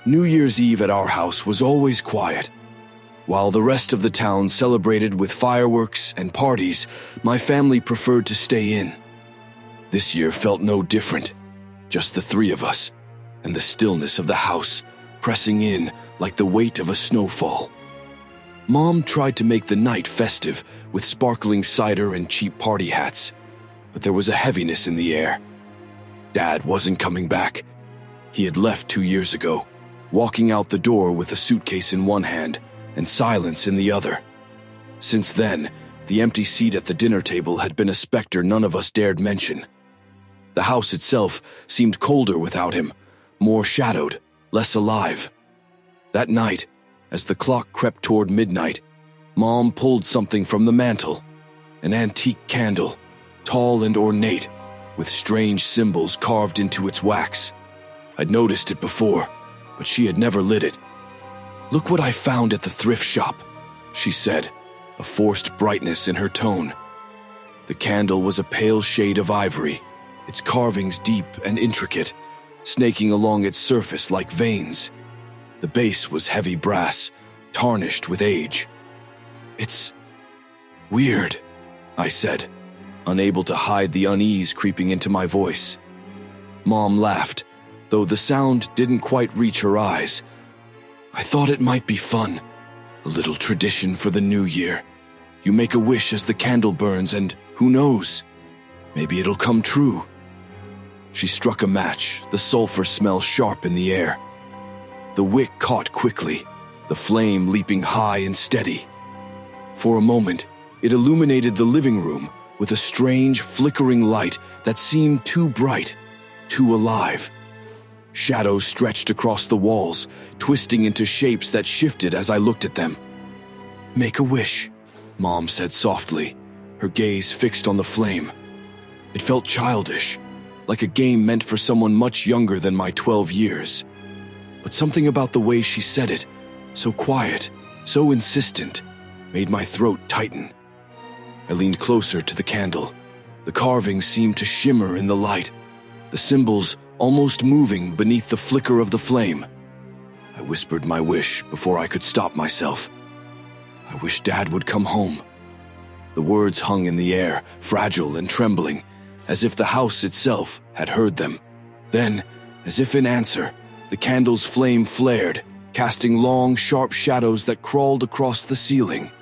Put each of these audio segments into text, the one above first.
New Year's Eve at our house was always quiet. While the rest of the town celebrated with fireworks and parties, my family preferred to stay in. This year felt no different, just the three of us, and the stillness of the house pressing in like the weight of a snowfall. Mom tried to make the night festive with sparkling cider and cheap party hats, but there was a heaviness in the air. Dad wasn't coming back. He had left 2 years ago, walking out the door with a suitcase in one hand and silence in the other. Since then, the empty seat at the dinner table had been a specter none of us dared mention. The house itself seemed colder without him, more shadowed, less alive. That night, as the clock crept toward midnight, Mom pulled something from the mantel, an antique candle, tall and ornate, with strange symbols carved into its wax. I'd noticed it before, but she had never lit it. "Look what I found at the thrift shop," she said, a forced brightness in her tone. The candle was a pale shade of ivory, its carvings deep and intricate, snaking along its surface like veins. The base was heavy brass, tarnished with age. "It's weird," I said, unable to hide the unease creeping into my voice. Mom laughed, though the sound didn't quite reach her eyes. "I thought it might be fun, a little tradition for the new year. You make a wish as the candle burns and, who knows, maybe it'll come true." She struck a match, the sulfur smell sharp in the air. The wick caught quickly, the flame leaping high and steady. For a moment, it illuminated the living room with a strange, flickering light that seemed too bright, too alive. Shadows stretched across the walls, twisting into shapes that shifted as I looked at them. "Make a wish," Mom said softly, her gaze fixed on the flame. It felt childish, like a game meant for someone much younger than my 12 years. But something about the way she said it, so quiet, so insistent, made my throat tighten. I leaned closer to the candle. The carvings seemed to shimmer in the light, the symbols almost moving beneath the flicker of the flame. I whispered my wish before I could stop myself. "I wish Dad would come home." The words hung in the air, fragile and trembling, as if the house itself had heard them. Then, as if in answer, the candle's flame flared, casting long, sharp shadows that crawled across the ceiling.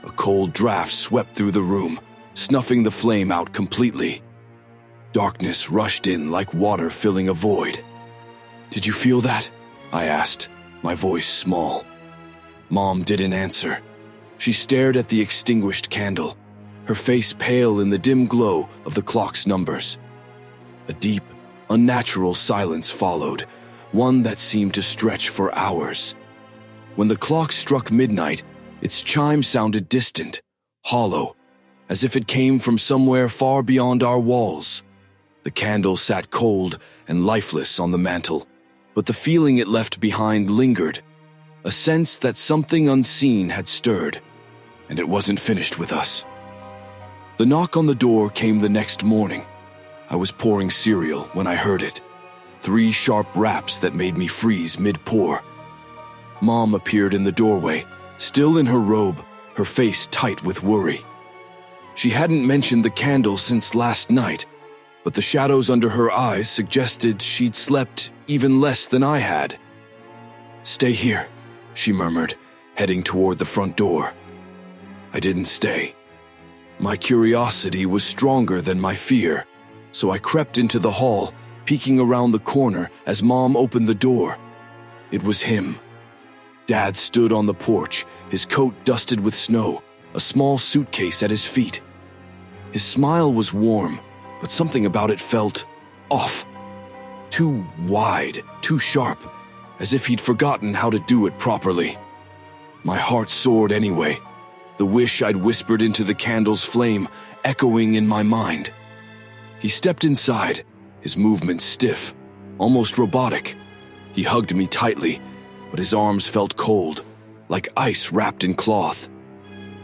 A cold draft swept through the room, snuffing the flame out completely. Darkness rushed in like water filling a void. "Did you feel that?" I asked, my voice small. Mom didn't answer. She stared at the extinguished candle, her face pale in the dim glow of the clock's numbers. A deep, unnatural silence followed, one that seemed to stretch for hours. When the clock struck midnight, its chime sounded distant, hollow, as if it came from somewhere far beyond our walls. The candle sat cold and lifeless on the mantel, but the feeling it left behind lingered, a sense that something unseen had stirred, and it wasn't finished with us. The knock on the door came the next morning. I was pouring cereal when I heard it. 3 sharp raps that made me freeze mid-pour. Mom appeared in the doorway, still in her robe, her face tight with worry. She hadn't mentioned the candle since last night, but the shadows under her eyes suggested she'd slept even less than I had. "Stay here," she murmured, heading toward the front door. I didn't stay. My curiosity was stronger than my fear, so I crept into the hall, peeking around the corner as Mom opened the door. It was him. Dad stood on the porch, his coat dusted with snow, a small suitcase at his feet. His smile was warm, but something about it felt off. Too wide, too sharp, as if he'd forgotten how to do it properly. My heart soared anyway, the wish I'd whispered into the candle's flame echoing in my mind. He stepped inside, his movements stiff, almost robotic. He hugged me tightly, but his arms felt cold, like ice wrapped in cloth.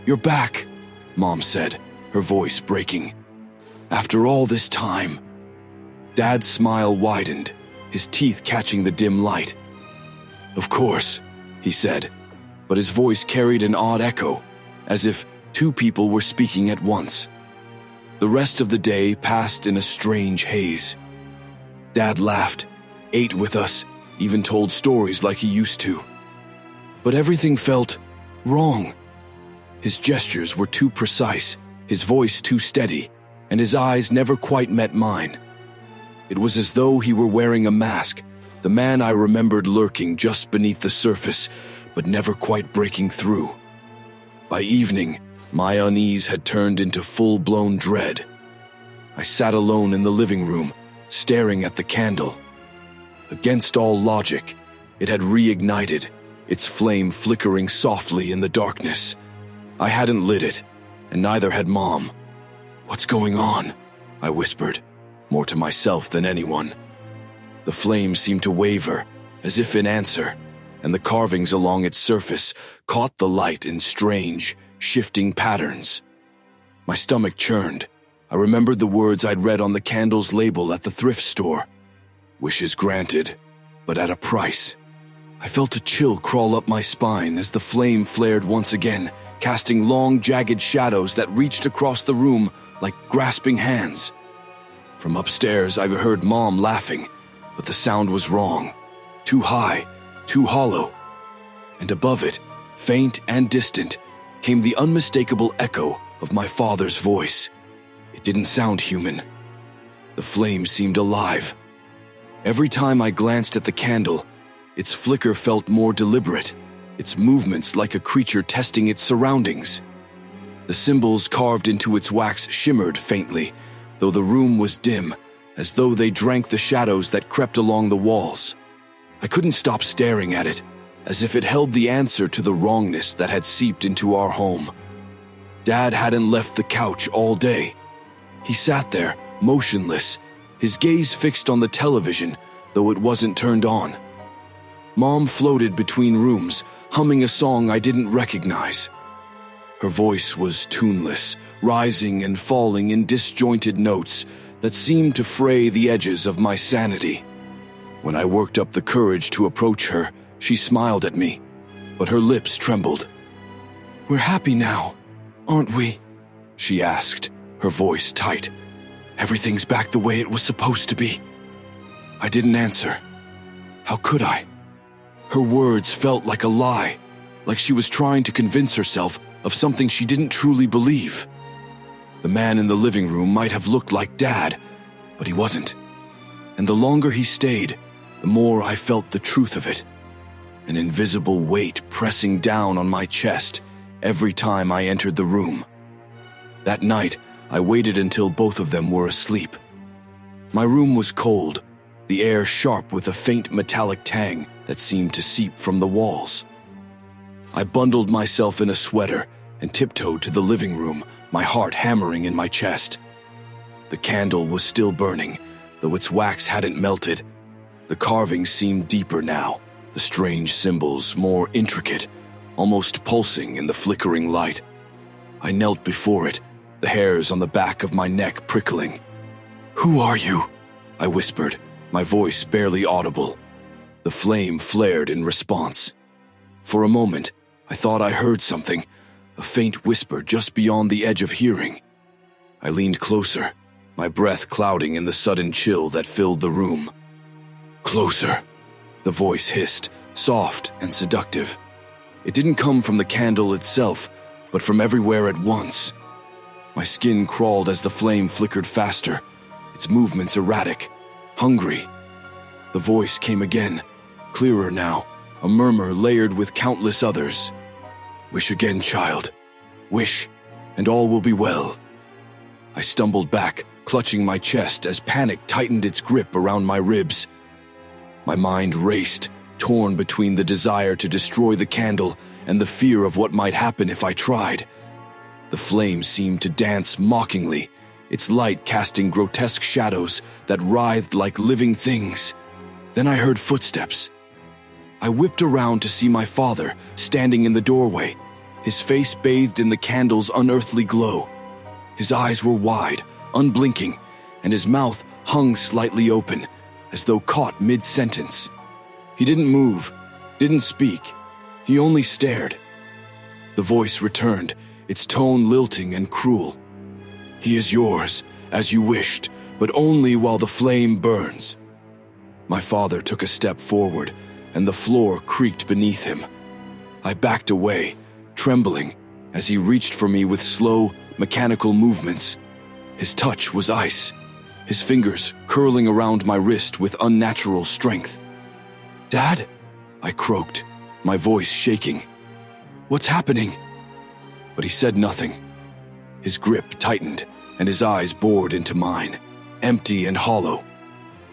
"You're back," Mom said, her voice breaking. "After all this time." Dad's smile widened, his teeth catching the dim light. "Of course," he said, but his voice carried an odd echo, as if two people were speaking at once. The rest of the day passed in a strange haze. Dad laughed, ate with us, even told stories like he used to. But everything felt wrong. His gestures were too precise, his voice too steady, and his eyes never quite met mine. It was as though he were wearing a mask, the man I remembered lurking just beneath the surface, but never quite breaking through. By evening, my unease had turned into full-blown dread. I sat alone in the living room, staring at the candle. Against all logic, it had reignited, its flame flickering softly in the darkness. I hadn't lit it, and neither had Mom. "What's going on?" I whispered, more to myself than anyone. The flame seemed to waver, as if in answer, and the carvings along its surface caught the light in strange, shifting patterns. My stomach churned. I remembered the words I'd read on the candle's label at the thrift store. Wishes granted, but at a price. I felt a chill crawl up my spine as the flame flared once again, casting long, jagged shadows that reached across the room like grasping hands. From upstairs, I heard Mom laughing, but the sound was wrong. Too high, too hollow. And above it, faint and distant, came the unmistakable echo of my father's voice. It didn't sound human. The flame seemed alive. Every time I glanced at the candle, its flicker felt more deliberate, its movements like a creature testing its surroundings. The symbols carved into its wax shimmered faintly, though the room was dim, as though they drank the shadows that crept along the walls. I couldn't stop staring at it, as if it held the answer to the wrongness that had seeped into our home. Dad hadn't left the couch all day. He sat there, motionless, his gaze fixed on the television, though it wasn't turned on. Mom floated between rooms, humming a song I didn't recognize. Her voice was tuneless, rising and falling in disjointed notes that seemed to fray the edges of my sanity. When I worked up the courage to approach her, she smiled at me, but her lips trembled. "We're happy now, aren't we?" she asked, her voice tight. "Everything's back the way it was supposed to be." I didn't answer. How could I? Her words felt like a lie, like she was trying to convince herself of something she didn't truly believe. The man in the living room might have looked like Dad, but he wasn't. And the longer he stayed, the more I felt the truth of it. An invisible weight pressing down on my chest every time I entered the room. That night, I waited until both of them were asleep. My room was cold, the air sharp with a faint metallic tang that seemed to seep from the walls. I bundled myself in a sweater and tiptoed to the living room, my heart hammering in my chest. The candle was still burning, though its wax hadn't melted. The carvings seemed deeper now, the strange symbols more intricate, almost pulsing in the flickering light. I knelt before it, the hairs on the back of my neck prickling. "Who are you?" I whispered, my voice barely audible. The flame flared in response. For a moment, I thought I heard something, a faint whisper just beyond the edge of hearing. I leaned closer, my breath clouding in the sudden chill that filled the room. "Closer," the voice hissed, soft and seductive. It didn't come from the candle itself, but from everywhere at once. My skin crawled as the flame flickered faster, its movements erratic, hungry. The voice came again, clearer now, a murmur layered with countless others. "Wish again, child. Wish, and all will be well." I stumbled back, clutching my chest as panic tightened its grip around my ribs. My mind raced, torn between the desire to destroy the candle and the fear of what might happen if I tried. The flame seemed to dance mockingly, its light casting grotesque shadows that writhed like living things. Then I heard footsteps. I whipped around to see my father standing in the doorway, his face bathed in the candle's unearthly glow. His eyes were wide, unblinking, and his mouth hung slightly open, as though caught mid-sentence. He didn't move, didn't speak. He only stared. The voice returned, its tone lilting and cruel. "He is yours, as you wished, but only while the flame burns." My father took a step forward, and the floor creaked beneath him. I backed away, trembling, as he reached for me with slow, mechanical movements. His touch was ice, his fingers curling around my wrist with unnatural strength. "Dad?" I croaked, my voice shaking. "What's happening?" But he said nothing. His grip tightened, and his eyes bored into mine, empty and hollow.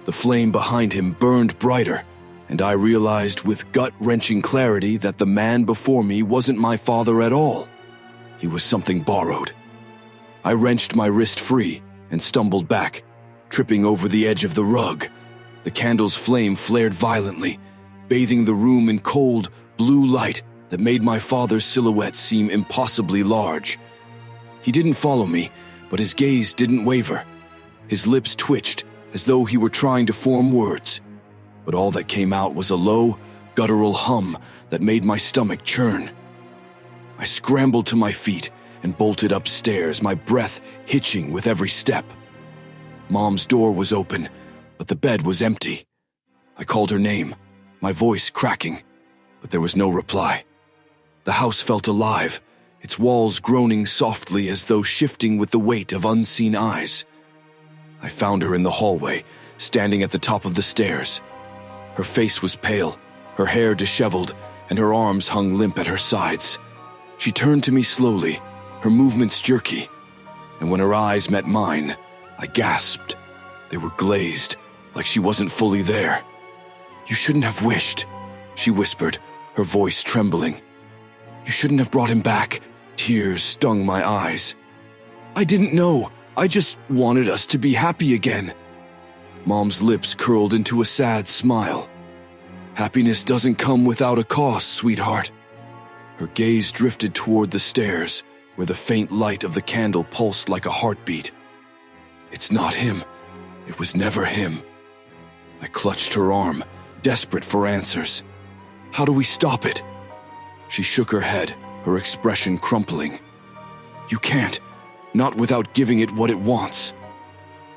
The flame behind him burned brighter, and I realized with gut-wrenching clarity that the man before me wasn't my father at all. He was something borrowed. I wrenched my wrist free and stumbled back, tripping over the edge of the rug. The candle's flame flared violently, bathing the room in cold, blue light that made my father's silhouette seem impossibly large. He didn't follow me, but his gaze didn't waver. His lips twitched as though he were trying to form words, but all that came out was a low, guttural hum that made my stomach churn. I scrambled to my feet and bolted upstairs, my breath hitching with every step. Mom's door was open, but the bed was empty. I called her name, my voice cracking, but there was no reply. The house felt alive, its walls groaning softly as though shifting with the weight of unseen eyes. I found her in the hallway, standing at the top of the stairs. Her face was pale, her hair disheveled, and her arms hung limp at her sides. She turned to me slowly, her movements jerky, and when her eyes met mine, I gasped. They were glazed, like she wasn't fully there. "You shouldn't have wished," she whispered, her voice trembling. "You shouldn't have brought him back." Tears stung my eyes. "I didn't know. I just wanted us to be happy again." Mom's lips curled into a sad smile. "Happiness doesn't come without a cost, sweetheart." Her gaze drifted toward the stairs, where the faint light of the candle pulsed like a heartbeat. "It's not him. It was never him." I clutched her arm, desperate for answers. "How do we stop it?" She shook her head, her expression crumpling. "You can't, not without giving it what it wants."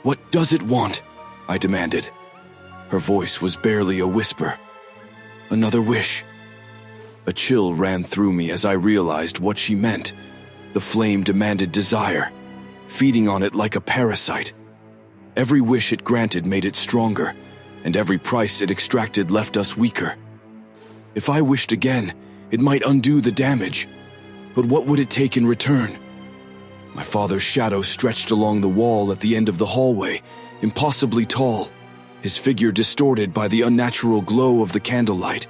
"What does it want?" I demanded. Her voice was barely a whisper. "Another wish." A chill ran through me as I realized what she meant. The flame demanded desire, feeding on it like a parasite. Every wish it granted made it stronger, and every price it extracted left us weaker. If I wished again, it might undo the damage. But what would it take in return? My father's shadow stretched along the wall at the end of the hallway, impossibly tall, his figure distorted by the unnatural glow of the candlelight.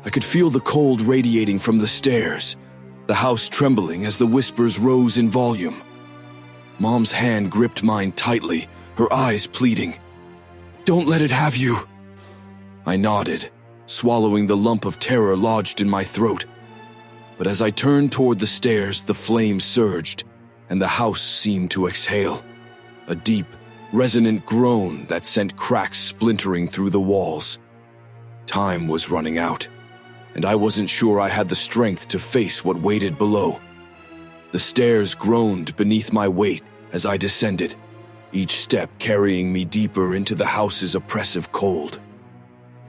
I could feel the cold radiating from the stairs, the house trembling as the whispers rose in volume. Mom's hand gripped mine tightly, her eyes pleading. "Don't let it have you." I nodded, swallowing the lump of terror lodged in my throat. But as I turned toward the stairs, the flame surged, and the house seemed to exhale. A deep, resonant groan that sent cracks splintering through the walls. Time was running out, and I wasn't sure I had the strength to face what waited below. The stairs groaned beneath my weight as I descended, each step carrying me deeper into the house's oppressive cold.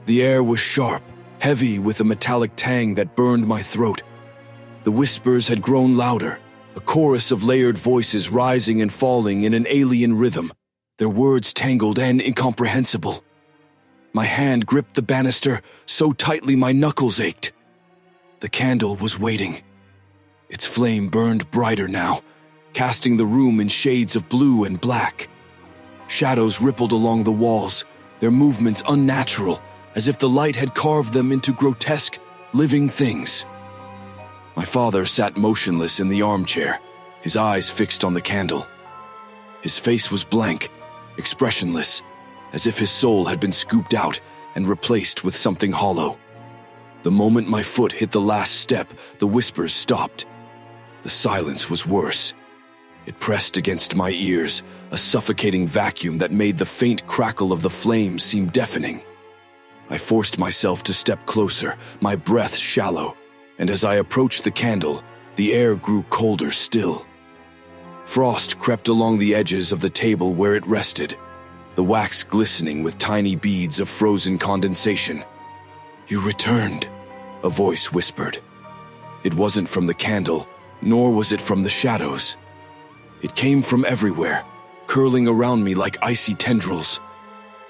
The air was sharp, heavy with a metallic tang that burned my throat. The whispers had grown louder, a chorus of layered voices rising and falling in an alien rhythm, their words tangled and incomprehensible. My hand gripped the banister so tightly my knuckles ached. The candle was waiting. Its flame burned brighter now, casting the room in shades of blue and black. Shadows rippled along the walls, their movements unnatural, as if the light had carved them into grotesque, living things. My father sat motionless in the armchair, his eyes fixed on the candle. His face was blank, expressionless, as if his soul had been scooped out and replaced with something hollow. The moment my foot hit the last step, the whispers stopped. The silence was worse. It pressed against my ears, a suffocating vacuum that made the faint crackle of the flames seem deafening. I forced myself to step closer, my breath shallow, and as I approached the candle, the air grew colder still. Frost crept along the edges of the table where it rested, the wax glistening with tiny beads of frozen condensation. "You returned," a voice whispered. It wasn't from the candle, nor was it from the shadows. It came from everywhere, curling around me like icy tendrils.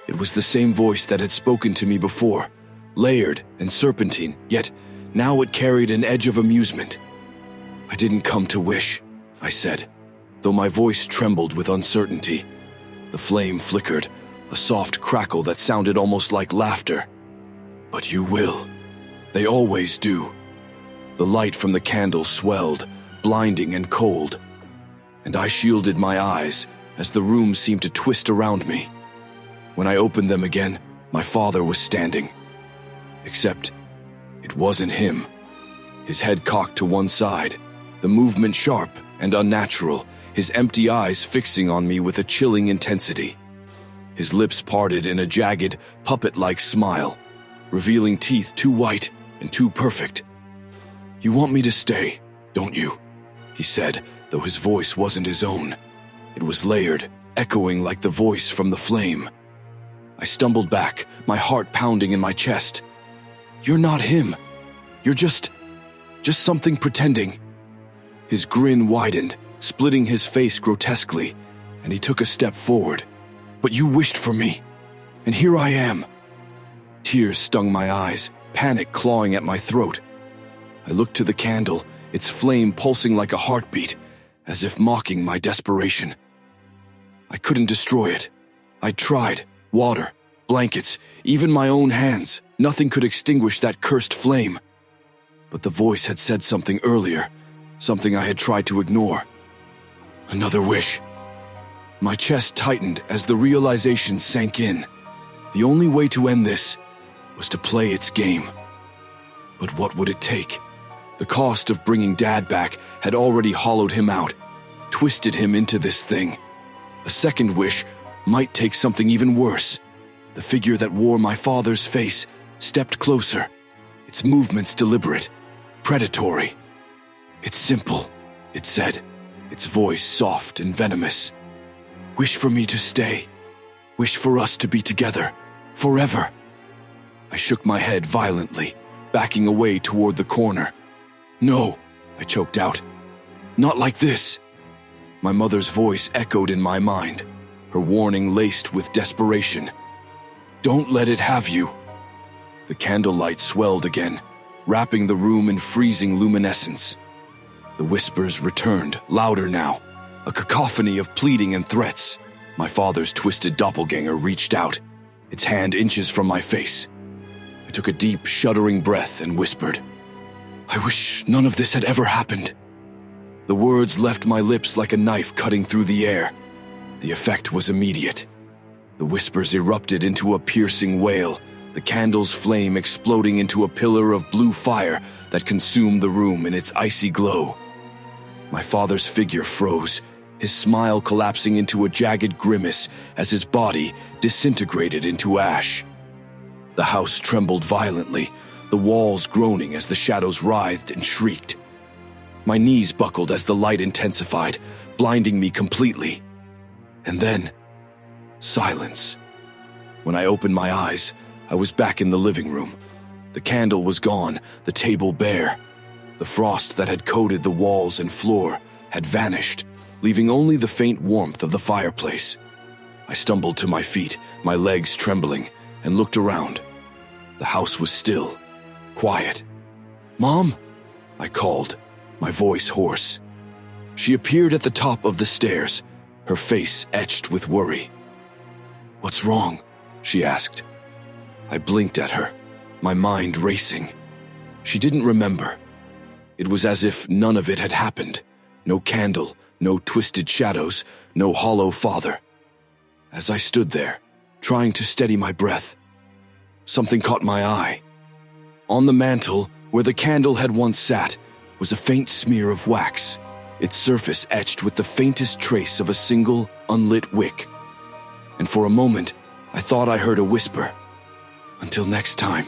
It was the same voice that had spoken to me before, layered and serpentine, yet now it carried an edge of amusement. "I didn't come to wish," I said, though my voice trembled with uncertainty. The flame flickered, a soft crackle that sounded almost like laughter. "But you will. They always do." The light from the candle swelled, blinding and cold, and I shielded my eyes as the room seemed to twist around me. When I opened them again, my father was standing. Except, it wasn't him. His head cocked to one side, the movement sharp and unnatural, his empty eyes fixing on me with a chilling intensity. His lips parted in a jagged, puppet-like smile, revealing teeth too white and too perfect. "You want me to stay, don't you?" he said, though his voice wasn't his own. It was layered, echoing like the voice from the flame. I stumbled back, my heart pounding in my chest. "You're not him. You're just something pretending." His grin widened, splitting his face grotesquely, and he took a step forward. "But you wished for me, and here I am." Tears stung my eyes, panic clawing at my throat. I looked to the candle, its flame pulsing like a heartbeat, as if mocking my desperation. I couldn't destroy it. I tried. Water, blankets, even my own hands. Nothing could extinguish that cursed flame. But the voice had said something earlier, something I had tried to ignore. Another wish. My chest tightened as the realization sank in. The only way to end this was to play its game. But what would it take? The cost of bringing Dad back had already hollowed him out, twisted him into this thing. A second wish might take something even worse. The figure that wore my father's face stepped closer, its movements deliberate, predatory. "It's simple," it said, its voice soft and venomous. "Wish for me to stay. Wish for us to be together, forever." I shook my head violently, backing away toward the corner. "No," I choked out. "Not like this." My mother's voice echoed in my mind, her warning laced with desperation. "Don't let it have you." The candlelight swelled again, wrapping the room in freezing luminescence. The whispers returned, louder now, a cacophony of pleading and threats. My father's twisted doppelganger reached out, its hand inches from my face. I took a deep, shuddering breath and whispered, "I wish none of this had ever happened." The words left my lips like a knife cutting through the air. The effect was immediate. The whispers erupted into a piercing wail, the candle's flame exploding into a pillar of blue fire that consumed the room in its icy glow. My father's figure froze, his smile collapsing into a jagged grimace as his body disintegrated into ash. The house trembled violently, the walls groaning as the shadows writhed and shrieked. My knees buckled as the light intensified, blinding me completely. And then, silence. When I opened my eyes, I was back in the living room. The candle was gone, the table bare. The frost that had coated the walls and floor had vanished, leaving only the faint warmth of the fireplace. I stumbled to my feet, my legs trembling, and looked around. The house was still, quiet. "Mom?" I called, my voice hoarse. She appeared at the top of the stairs, her face etched with worry. "What's wrong?" she asked. I blinked at her, my mind racing. She didn't remember. It was as if none of it had happened. No candle, no twisted shadows, no hollow father. As I stood there, trying to steady my breath, something caught my eye. On the mantel, where the candle had once sat, was a faint smear of wax, its surface etched with the faintest trace of a single, unlit wick. And for a moment, I thought I heard a whisper. Until next time.